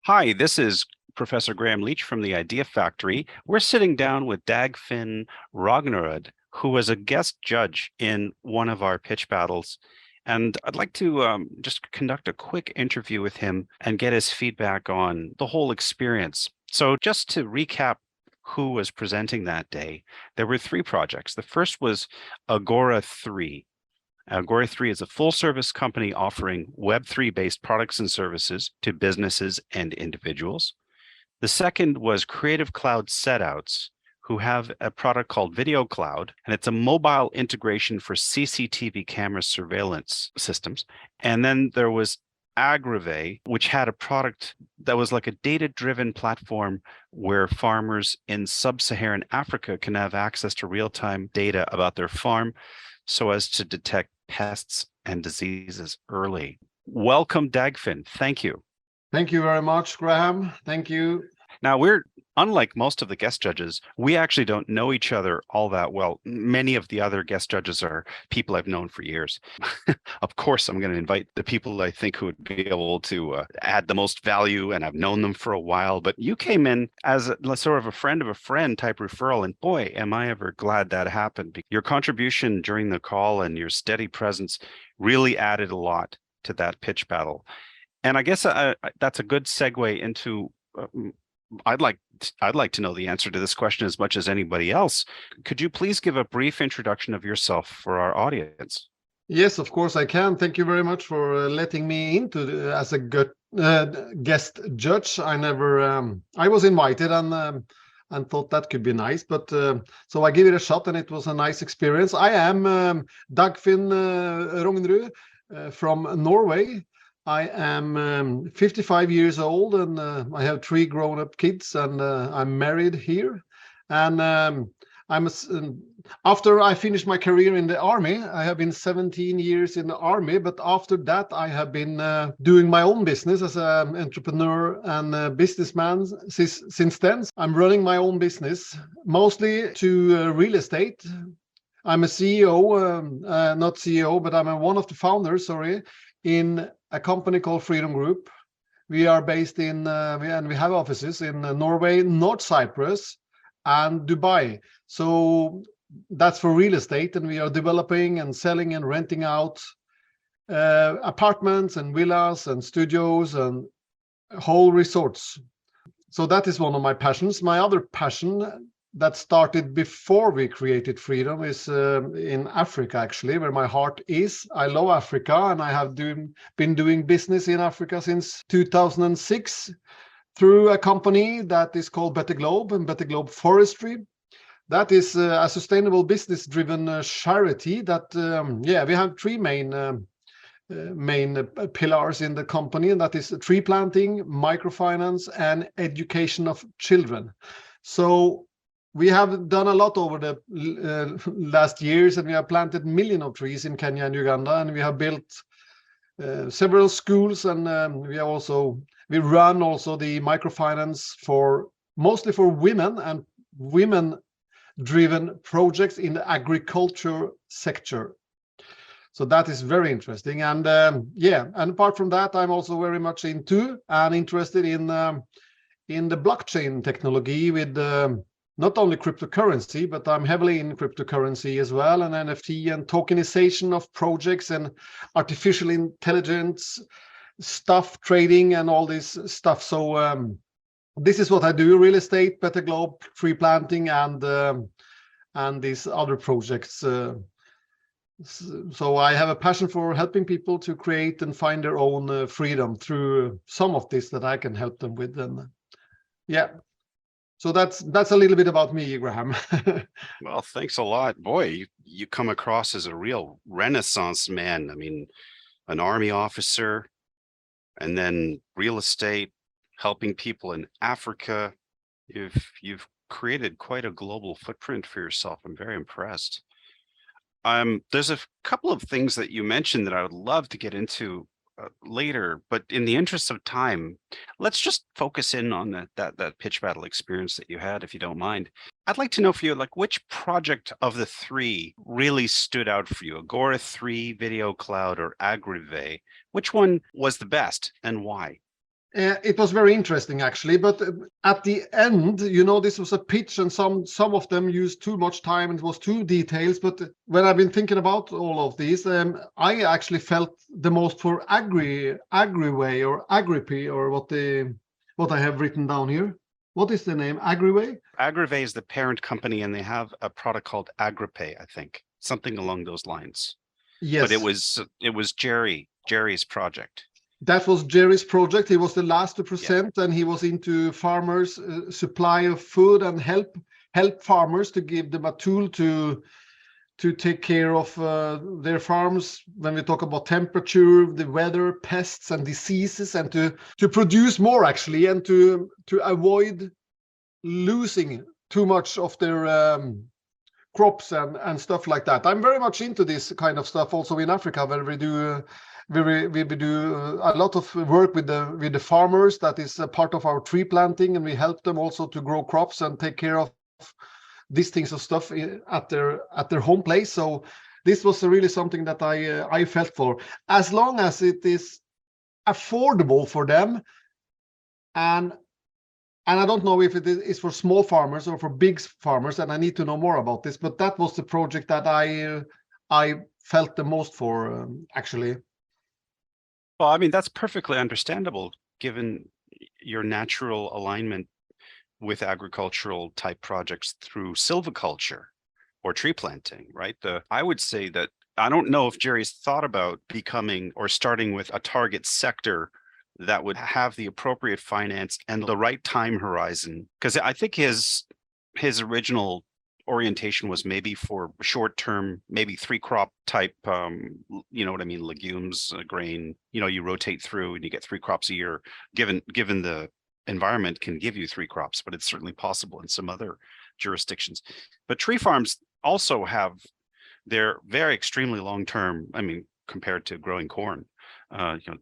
Hi, this is Professor Graham Leach from the Idea Factory. We're sitting down with Dagfinn Rognerud, who was a guest judge in one of our pitch battles. And I'd like to just conduct a quick interview with him and get his feedback on the whole experience. So just to recap who was presenting that day, there were three projects. The first was Agora 3. Agora 3 is a full-service company offering Web3 based products and services to businesses and individuals. The second was Creative Cloud Setouts, who have a product called Video Cloud, and it's a mobile integration for CCTV camera surveillance systems. And then there was Agrive, which had a product that was like a data-driven platform where farmers in sub-Saharan Africa can have access to real-time data about their farm so as to detect pests and diseases early. Welcome, Dagfinn. Thank you. Thank you very much, Graham. Thank you. Now, unlike most of the guest judges, we actually don't know each other all that well. Many of the other guest judges are people I've known for years. Of course, I'm going to invite the people I think who would be able to add the most value, and I've known them for a while. But you came in as sort of a friend type referral, and boy, am I ever glad that happened. Your contribution during the call and your steady presence really added a lot to that pitch battle. And I guess that's a good segue into I'd like to know the answer to this question as much as anybody else. Could you please give a brief introduction of yourself for our audience? Yes, of course I can. Thank you very much for letting me into as a good guest judge. I was invited and thought that could be nice, but so I gave it a shot and it was a nice experience. I am Dagfinn Rognerud from Norway. I am 55 years old and I have 3 grown-up kids, and I'm married here. And after I finished my career in the army, I have been 17 years in the army, but after that I have been doing my own business as an entrepreneur and businessman since then. I'm running my own business, mostly to real estate. I'm a CEO, not CEO, but I'm one of the founders, in a company called Freedom Group. We are based in, and we have offices in Norway, North Cyprus, and Dubai. So that's for real estate, and we are developing and selling and renting out apartments and villas and studios and whole resorts. So that is one of my passions. My other passion that started before we created Freedom is in Africa, actually, where my heart is. I love Africa, and I have been doing business in Africa since 2006 through a company that is called Better Globe and Better Globe Forestry. That is a sustainable business-driven charity that, we have 3 main pillars in the company, and that is tree planting, microfinance, and education of children. So we have done a lot over the last years, and we have planted millions of trees in Kenya and Uganda, and we have built several schools, and we run also the microfinance mostly for women and women-driven projects in the agriculture sector. So that is very interesting, and and apart from that, I'm also very much into and interested in the blockchain technology with not only cryptocurrency, but I'm heavily in cryptocurrency as well, and NFT and tokenization of projects and artificial intelligence stuff, trading and all this stuff. So this is what I do: real estate, Better Globe, tree planting, and these other projects. So I have a passion for helping people to create and find their own freedom through some of this that I can help them with. And so that's a little bit about me, Graham. Well, thanks a lot. Boy, you come across as a real Renaissance man. I mean, an army officer, and then real estate, helping people in Africa. You've created quite a global footprint for yourself. I'm very impressed. There's a couple of things that you mentioned that I would love to get into later, but in the interest of time, let's just focus in on that pitch battle experience that you had, if you don't mind. I'd like to know for you, like, which project of the 3 really stood out for you? Agora 3, Video Cloud, or Agrive? Which one was the best and why? It was very interesting, actually, but at the end, this was a pitch, and some of them used too much time and it was too details. But when I've been thinking about all of these, I actually felt the most for Agriway or Agripy, or what I have written down here. What is the name? Agriway? Agrivay is the parent company, and they have a product called AgriPay, I think, something along those lines. Yes. But it was Jerry's project. That was Jerry's project. He was the last to present, and he was into farmers' supply of food and help farmers, to give them a tool to take care of their farms when we talk about temperature, the weather, pests and diseases, and to produce more, actually, and to avoid losing too much of their crops and stuff like that. I'm very much into this kind of stuff also in Africa, where we do a lot of work with the farmers. That is a part of our tree planting, and we help them also to grow crops and take care of these things of stuff at their home place. So this was really something that I felt for, as long as it is affordable for them. And I don't know if it is for small farmers or for big farmers, and I need to know more about this. But that was the project that I felt the most for, actually. Well, I mean, that's perfectly understandable given your natural alignment with agricultural type projects through silviculture or tree planting, right? I would say that I don't know if Jerry's thought about becoming or starting with a target sector that would have the appropriate finance and the right time horizon, because I think his original orientation was maybe for short term, maybe 3-crop type, you know what I mean, legumes, grain, you rotate through and you get 3 crops a year, given the environment can give you 3 crops, but it's certainly possible in some other jurisdictions. But tree farms also have their very extremely long term, I mean, compared to growing corn,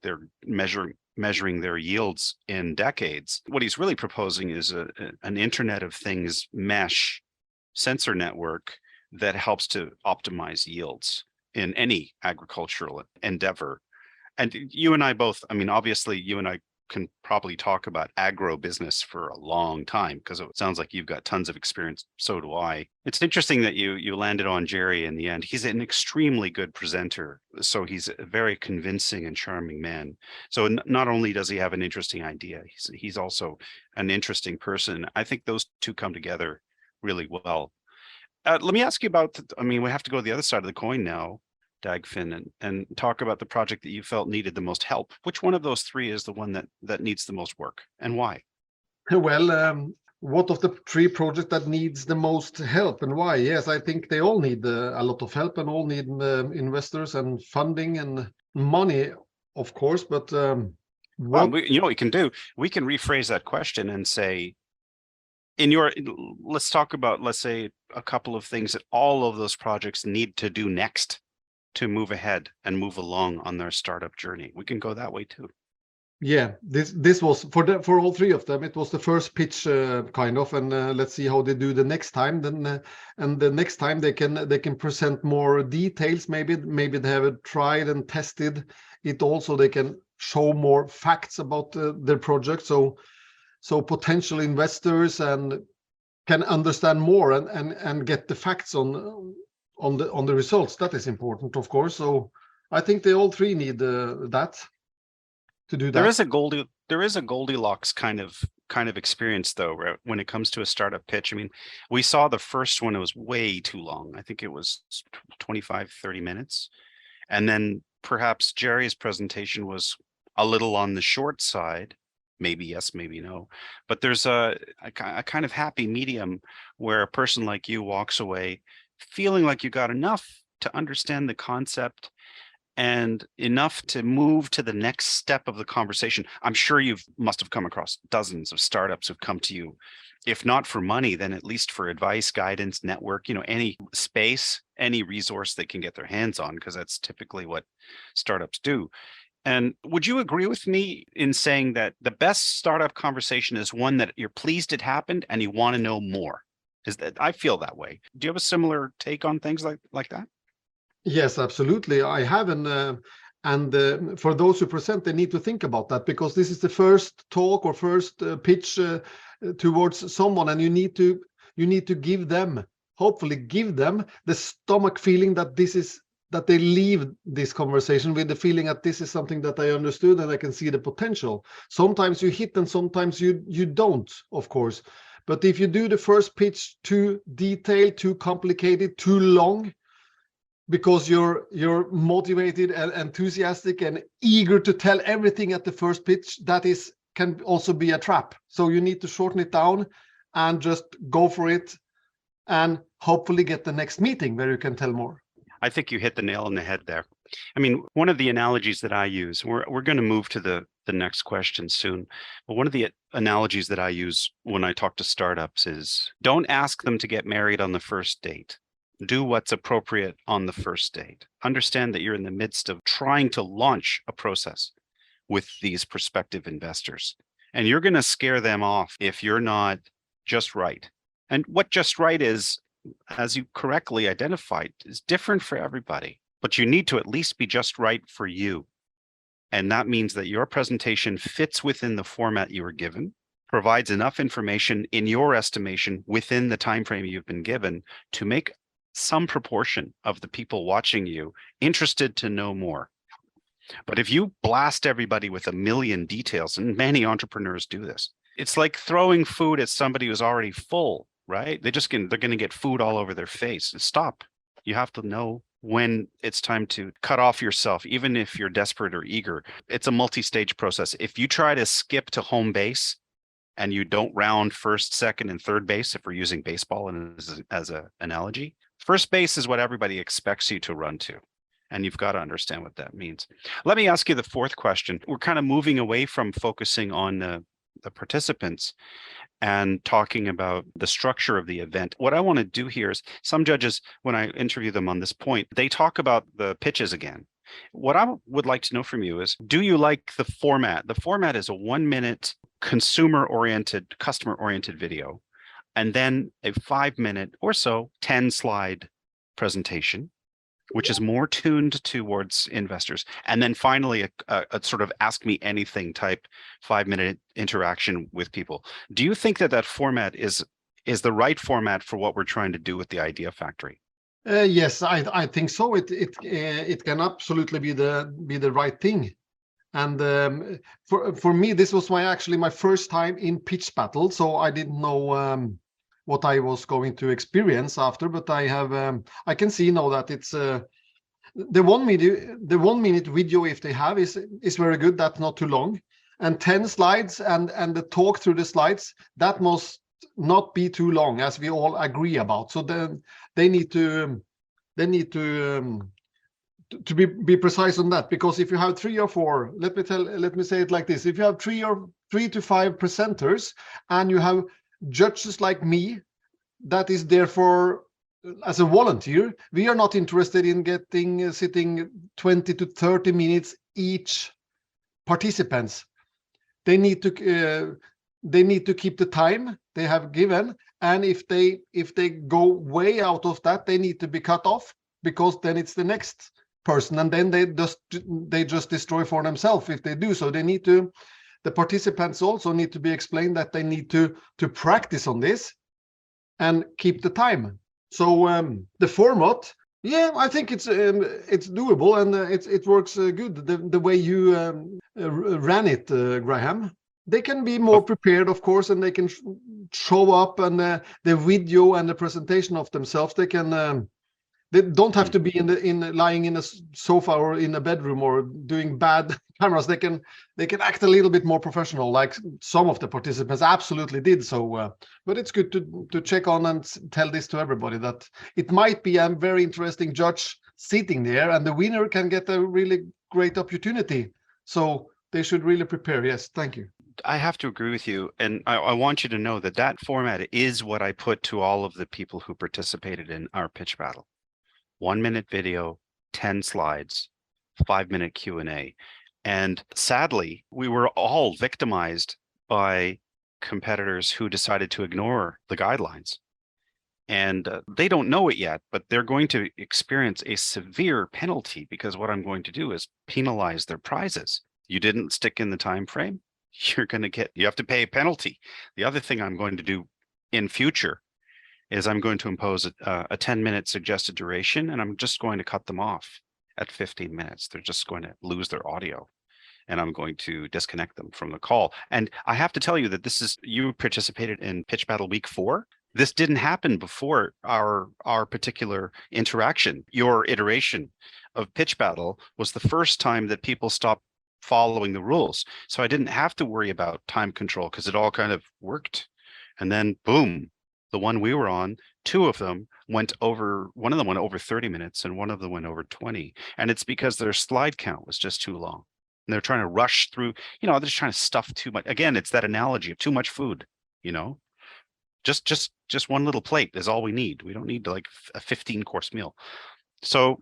they're measuring their yields in decades. What he's really proposing is an Internet of Things mesh sensor network that helps to optimize yields in any agricultural endeavor. And you and I both, I mean, obviously you and I can probably talk about agro business for a long time, because it sounds like you've got tons of experience. So do I. It's interesting that you landed on Jerry in the end. He's an extremely good presenter. So he's a very convincing and charming man. So not only does he have an interesting idea, he's also an interesting person. I think those two come together really well. Let me ask you about, we have to go to the other side of the coin now, Dagfinn, and talk about the project that you felt needed the most help. Which one of those 3 is the one that needs the most work, and why? Well, what of the 3 projects that needs the most help and why? Yes, I think they all need a lot of help, and all need investors and funding and money, of course. But what we can do? We can rephrase that question and say, let's talk about, let's say, a couple of things that all of those projects need to do next to move ahead and move along on their startup journey. We can go that way too. Yeah, this was for all 3 of them. It was the first pitch, kind of, and let's see how they do the next time. Then and the next time they can present more details. Maybe they have tried and tested it. Also, they can show more facts about their project. So potential investors and can understand more and get the facts on the results. That is important, of course. So I think they all 3 need that to do that. There is a Goldilocks kind of experience, though, right? When it comes to a startup pitch. I mean, we saw the first one, it was way too long. I think it was 25-30 minutes. And then perhaps Jerry's presentation was a little on the short side. Maybe yes, maybe no. But there's a kind of happy medium where a person like you walks away feeling like you got enough to understand the concept and enough to move to the next step of the conversation. I'm sure must have come across dozens of startups who've come to you, if not for money, then at least for advice, guidance, network, any space, any resource they can get their hands on, because that's typically what startups do. And would you agree with me in saying that the best startup conversation is one that you're pleased it happened and you want to know more? I feel that way. Do you have a similar take on things like that? Yes, absolutely. I have, And for those who present, they need to think about that, because this is the first talk or first pitch towards someone, and you need to give them, hopefully give them the stomach feeling that that they leave this conversation with the feeling that this is something that I understood and I can see the potential. Sometimes you hit and sometimes you don't, of course. But if you do the first pitch too detailed, too complicated, too long, because you're motivated and enthusiastic and eager to tell everything at the first pitch, can also be a trap. So you need to shorten it down and just go for it, and hopefully get the next meeting where you can tell more. I think you hit the nail on the head there. I mean, one of the analogies that I use, we're going to move to the next question soon, but one of the analogies that I use when I talk to startups is, don't ask them to get married on the first date. Do what's appropriate on the first date. Understand that you're in the midst of trying to launch a process with these prospective investors, and you're going to scare them off if you're not just right. And what just right is, as you correctly identified, is different for everybody, but you need to at least be just right for you. And that means that your presentation fits within the format you were given, provides enough information in your estimation within the time frame you've been given to make some proportion of the people watching you interested to know more. But if you blast everybody with a million details, and many entrepreneurs do this, it's like throwing food at somebody who's already full, right? They're going to get food all over their face. Stop. You have to know when it's time to cut off yourself, even if you're desperate or eager. It's a multi-stage process. If you try to skip to home base and you don't round first, second, and third base, if we're using baseball as an analogy, first base is what everybody expects you to run to. And you've got to understand what that means. Let me ask you the fourth question. We're kind of moving away from focusing on the participants and talking about the structure of the event. What I want to do here is, some judges, when I interview them on this point, they talk about the pitches again. What I would like to know from you is, do you like the format? The format is a 1-minute consumer-oriented, customer-oriented video, and then a 5-minute or so 10-slide presentation, which is more tuned towards investors. And then finally, a sort of ask me anything type 5-minute interaction with people. Do you think that format is the right format for what we're trying to do with the Idea Factory? Yes, I think so. It can absolutely be the right thing. And for me, this was actually my first time in PitchBattle, so I didn't know what I was going to experience after, but I can see now that it's the 1-minute video, if they have, is very good. That's not too long, and 10 slides and the talk through the slides, that must not be too long, as we all agree about. So then they need to be precise on that, because if you have 3 or 4, let me say it like this: if you have 3 to 5 presenters and you have judges like me that is there for as a volunteer, we are not interested in sitting 20 to 30 minutes each participants. They need to keep the time they have given, and if they go way out of that, they need to be cut off, because then it's the next person, and then they just destroy for themselves if they do so. The participants also need to be explained that they need to practice on this and keep the time. So the format, yeah, I think it's doable, and it works good the way you ran it, Graham. They can be more prepared, of course, and they can show up, and the video and the presentation of themselves. They don't have to be lying in a sofa or in a bedroom or doing bad cameras. They can act a little bit more professional, like some of the participants absolutely did. So, but it's good to check on and tell this to everybody, that it might be a very interesting judge sitting there, and the winner can get a really great opportunity. So they should really prepare. Yes, thank you. I have to agree with you, and I want you to know that format is what I put to all of the people who participated in our pitch battle. 1-minute video, 10 slides, 5-minute Q&A. And sadly, we were all victimized by competitors who decided to ignore the guidelines. And they don't know it yet, but they're going to experience a severe penalty because what I'm going to do is penalize their prizes. You didn't stick in the time frame, you have to pay a penalty. The other thing I'm going to do in future is I'm going to impose a 10-minute suggested duration, and I'm just going to cut them off at 15 minutes. They're just going to lose their audio, and I'm going to disconnect them from the call. And I have to tell you that you participated in PitchBattle Week 4. This didn't happen before our particular interaction. Your iteration of PitchBattle was the first time that people stopped following the rules. So I didn't have to worry about time control because it all kind of worked. And then boom, the one we were on, one of them went over 30 minutes and one of them went over 20. And it's because their slide count was just too long. And they're trying to rush through, they're just trying to stuff too much. Again, it's that analogy of too much food, just one little plate is all we need. We don't need like a 15-course meal. So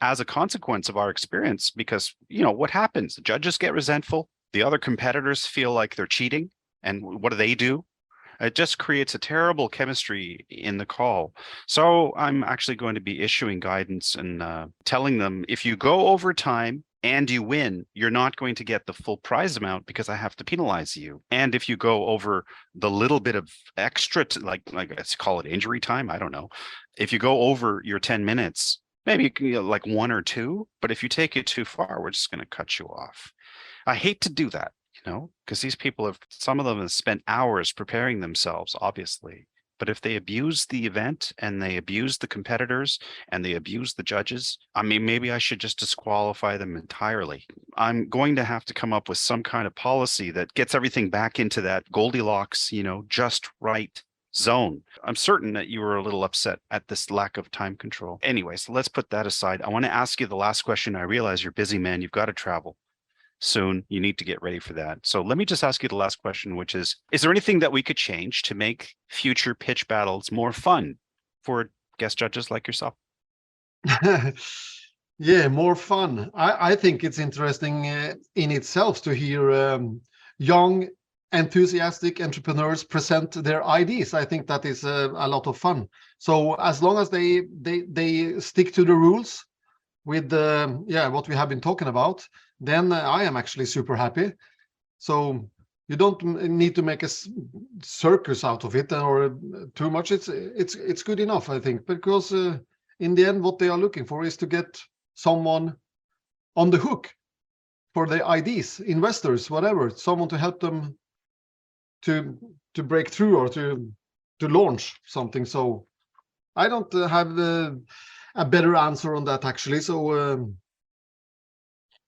as a consequence of our experience, because what happens, the judges get resentful, the other competitors feel like they're cheating, and what do? It just creates a terrible chemistry in the call. So I'm actually going to be issuing guidance and telling them, if you go over time and you win, you're not going to get the full prize amount because I have to penalize you. And if you go over the little bit of extra, like let's call it injury time, I don't know. If you go over your 10 minutes, maybe you can like 1 or 2, but if you take it too far, we're just going to cut you off. I hate to do that, because these people some of them have spent hours preparing themselves, obviously. But if they abuse the event and they abuse the competitors and they abuse the judges, maybe I should just disqualify them entirely. I'm going to have to come up with some kind of policy that gets everything back into that Goldilocks, just right zone. I'm certain that you were a little upset at this lack of time control. Anyway, so let's put that aside. I want to ask you the last question. I realize you're busy, man. You've got to travel soon. You need to get ready for that. So let me just ask you the last question, which is there anything that we could change to make future pitch battles more fun for guest judges like yourself? Yeah, more fun. I think it's interesting in itself to hear young, enthusiastic entrepreneurs present their ideas. I think that is a lot of fun. So as long as they stick to the rules with what we have been talking about, then I am actually super happy. So you don't need to make a circus out of it or too much. It's good enough, I think, because in the end, what they are looking for is to get someone on the hook for their ideas, investors, whatever, someone to help them to break through or to launch something. So I don't have a better answer on that, actually. So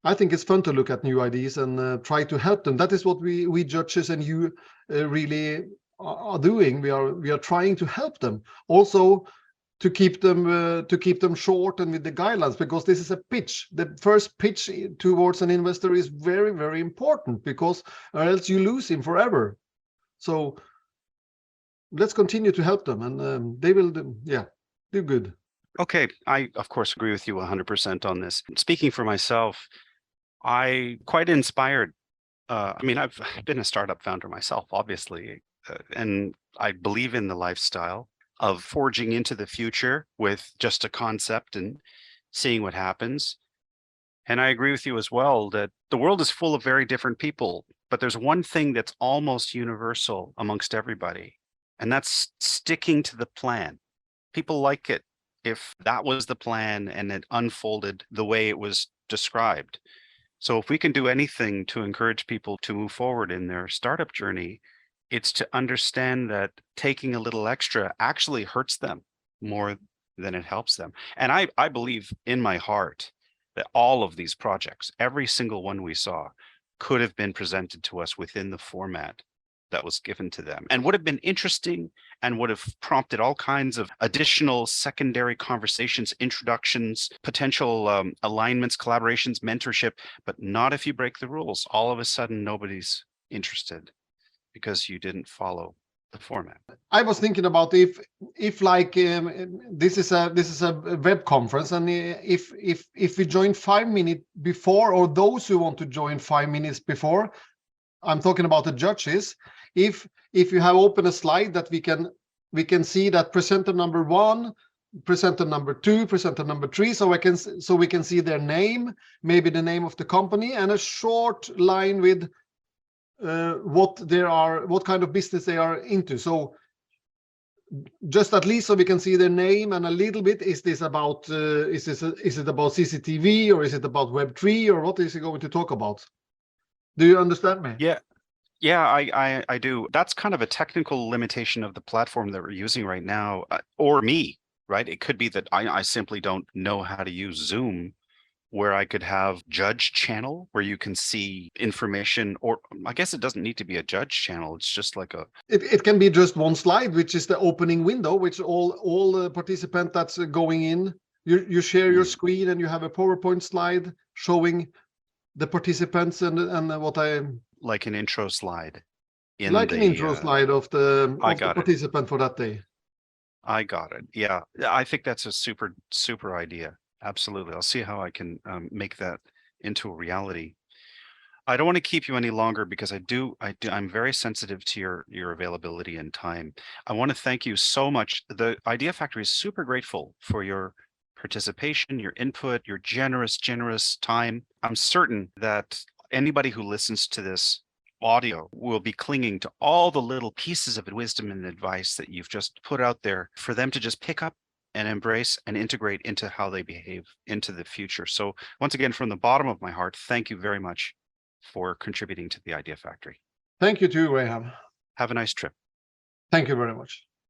I think it's fun to look at new ideas and try to help them. That is what we judges and you really are doing. We are trying to help them also to keep them short and with the guidelines, because this is a pitch. The first pitch towards an investor is very, very important, because or else you lose him forever. So let's continue to help them, and they will do good. Okay, I of course agree with you 100% on this. Speaking for myself, I quite inspired. I've been a startup founder myself, obviously, and I believe in the lifestyle of forging into the future with just a concept and seeing what happens. And I agree with you as well that the world is full of very different people, but there's one thing that's almost universal amongst everybody, and that's sticking to the plan. People like it if that was the plan and it unfolded the way it was described. So if we can do anything to encourage people to move forward in their startup journey, it's to understand that taking a little extra actually hurts them more than it helps them. And I believe in my heart that all of these projects, every single one we saw, could have been presented to us within the format that was given to them, and would have been interesting and would have prompted all kinds of additional secondary conversations, introductions, potential alignments, collaborations, mentorship, but not if you break the rules. All of a sudden, nobody's interested because you didn't follow the format. I was thinking about if like this is a web conference, and if we join 5 minutes before, or those who want to join 5 minutes before, I'm talking about the judges. If you have opened a slide that we can we can see that presenter number 1, presenter number 2, presenter number 3. So we can see their name, maybe the name of the company, and a short line with what kind of business they are into. So just at least so we can see their name and a little bit, is this about is it about CCTV, or is it about Web3, or what is he going to talk about? Do you understand me? Yeah, I do. That's kind of a technical limitation of the platform that we're using right now, or me, right? It could be that I simply don't know how to use Zoom, where I could have judge channel where you can see information, or I guess it doesn't need to be a judge channel. It's just like a, it can be just one slide, which is the opening window, which all the participant that's going in, you share your screen and you have a PowerPoint slide showing the participants and what I like an intro slide. Like an intro slide of the participant for that day. I got it. Yeah, I think that's a super idea. Absolutely. I'll see how I can make that into a reality. I don't want to keep you any longer because I'm very sensitive to your availability and time. I want to thank you so much. The Idea Factory is super grateful for your participation, your input, your generous time. I'm certain that anybody who listens to this audio will be clinging to all the little pieces of wisdom and advice that you've just put out there for them to just pick up and embrace and integrate into how they behave into the future. So once again, from the bottom of my heart, thank you very much for contributing to the Idea Factory. Thank you too, Graham. Have a nice trip. Thank you very much.